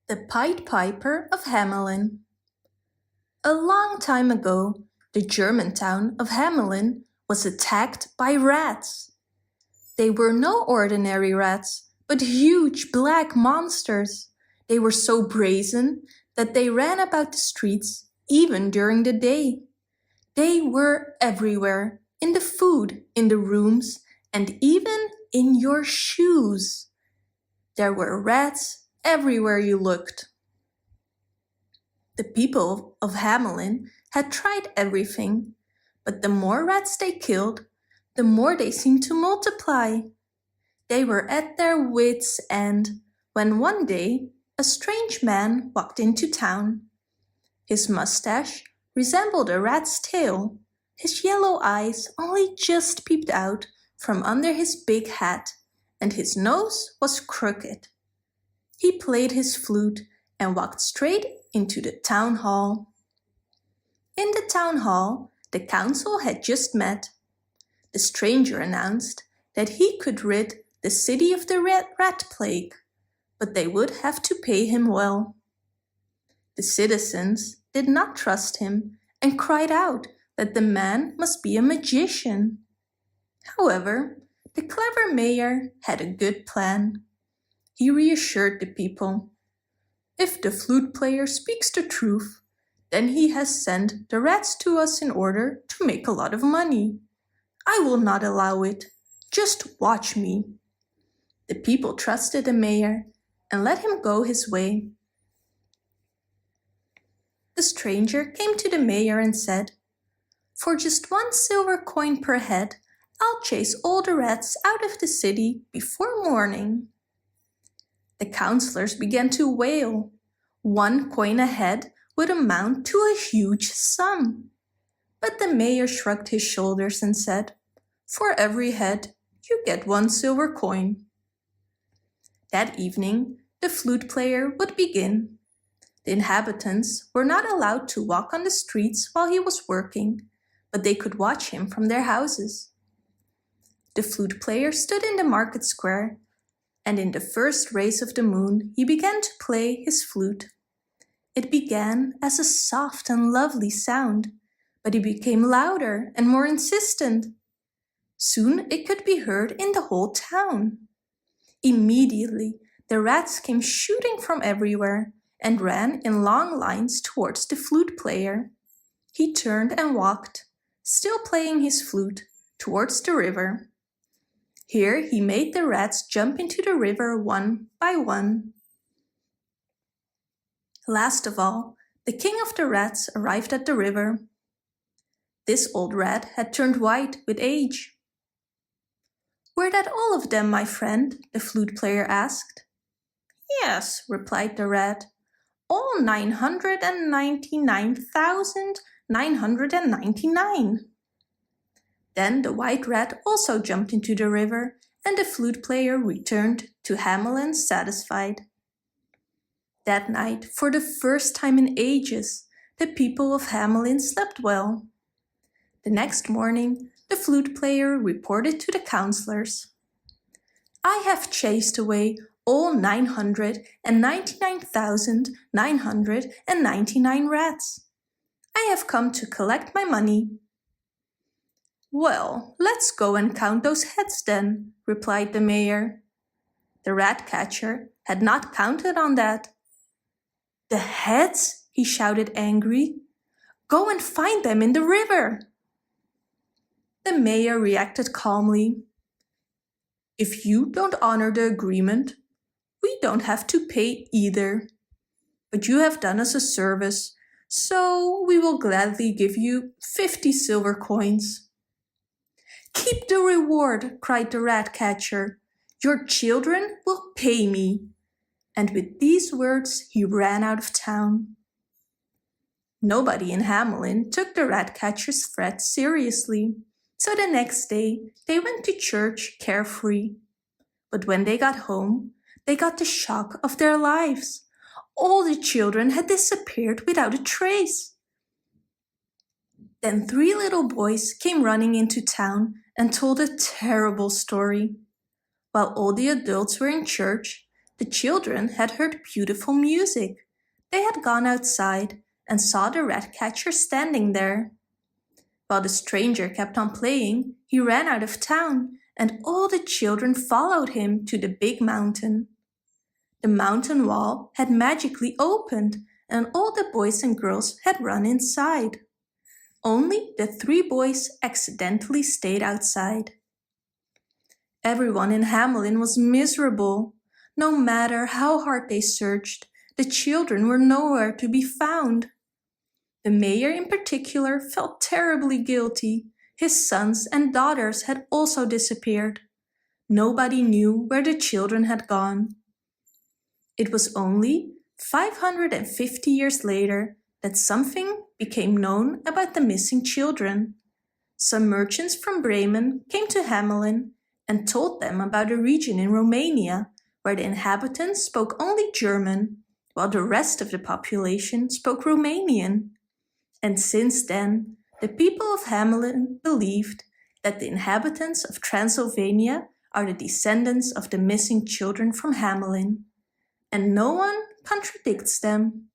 The Pied Piper of Hamelin. A long time ago, the German town of Hamelin was attacked by rats. They were no ordinary rats, but huge black monsters. They were so brazen that they ran about the streets even during the day. They were everywhere, in the food, in the rooms, and even in your shoes. There were rats everywhere you looked. The people of Hamelin had tried everything, but the more rats they killed, the more they seemed to multiply. They were at their wits' end when one day a strange man walked into town. His mustache resembled a rat's tail. His yellow eyes only just peeped out from under his big hat, and his nose was crooked. He played his flute and walked straight into the town hall. In the town hall, the council had just met. The stranger announced that he could rid the city of the rat plague, but they would have to pay him well. The citizens did not trust him and cried out that the man must be a magician. However, the clever mayor had a good plan. He reassured the people. If the flute player speaks the truth, then he has sent the rats to us in order to make a lot of money. I will not allow it. Just watch me. The people trusted the mayor and let him go his way. The stranger came to the mayor and said, "For just 1 silver coin per head, I'll chase all the rats out of the city before morning." The councillors began to wail. 1 coin a head would amount to a huge sum. But the mayor shrugged his shoulders and said, "For every head, you get 1 silver coin." That evening, the flute player would begin. The inhabitants were not allowed to walk on the streets while he was working, but they could watch him from their houses. The flute player stood in the market square, and in the first rays of the moon he began to play his flute. It began as a soft and lovely sound, but it became louder and more insistent. Soon it could be heard in the whole town. Immediately, the rats came shooting from everywhere and ran in long lines towards the flute player. He turned and walked, still playing his flute, towards the river. Here he made the rats jump into the river one by one. Last of all, the king of the rats arrived at the river. This old rat had turned white with age. "Were that all of them, my friend?" the flute player asked. "Yes," replied the rat, "all 999,999. Then the white rat also jumped into the river, and the flute player returned to Hamelin satisfied. That night, for the first time in ages, the people of Hamelin slept well. The next morning, the flute player reported to the councillors, "I have chased away all 999,999 rats. I have come to collect my money." "Well, let's go and count those heads then," replied the mayor. The rat catcher had not counted on that. "The heads?" he shouted angry. "Go and find them in the river." The mayor reacted calmly. "If you don't honor the agreement, we don't have to pay either. But you have done us a service, so we will gladly give you 50 silver coins. "Keep the reward," cried the rat catcher. "Your children will pay me." And with these words he ran out of town. Nobody in Hamelin took the rat catcher's threat seriously, so the next day they went to church carefree. But when they got home, they got the shock of their lives. All the children had disappeared without a trace. Then 3 little boys came running into town and told a terrible story. While all the adults were in church, The children had heard beautiful music. They had gone outside and saw the rat catcher standing there. While the stranger kept on playing, he ran out of town, and all the children followed him to the big mountain. The mountain wall had magically opened, and all the boys and girls had run inside. Only the 3 boys accidentally stayed outside. Everyone in Hamelin was miserable. No matter how hard they searched, the children were nowhere to be found. The mayor in particular felt terribly guilty. His sons and daughters had also disappeared. Nobody knew where the children had gone. It was only 550 years later that something became known about the missing children. Some merchants from Bremen came to Hamelin and told them about a region in Romania where the inhabitants spoke only German, while the rest of the population spoke Romanian. And since then, the people of Hamelin believed that the inhabitants of Transylvania are the descendants of the missing children from Hamelin, and no one contradicts them.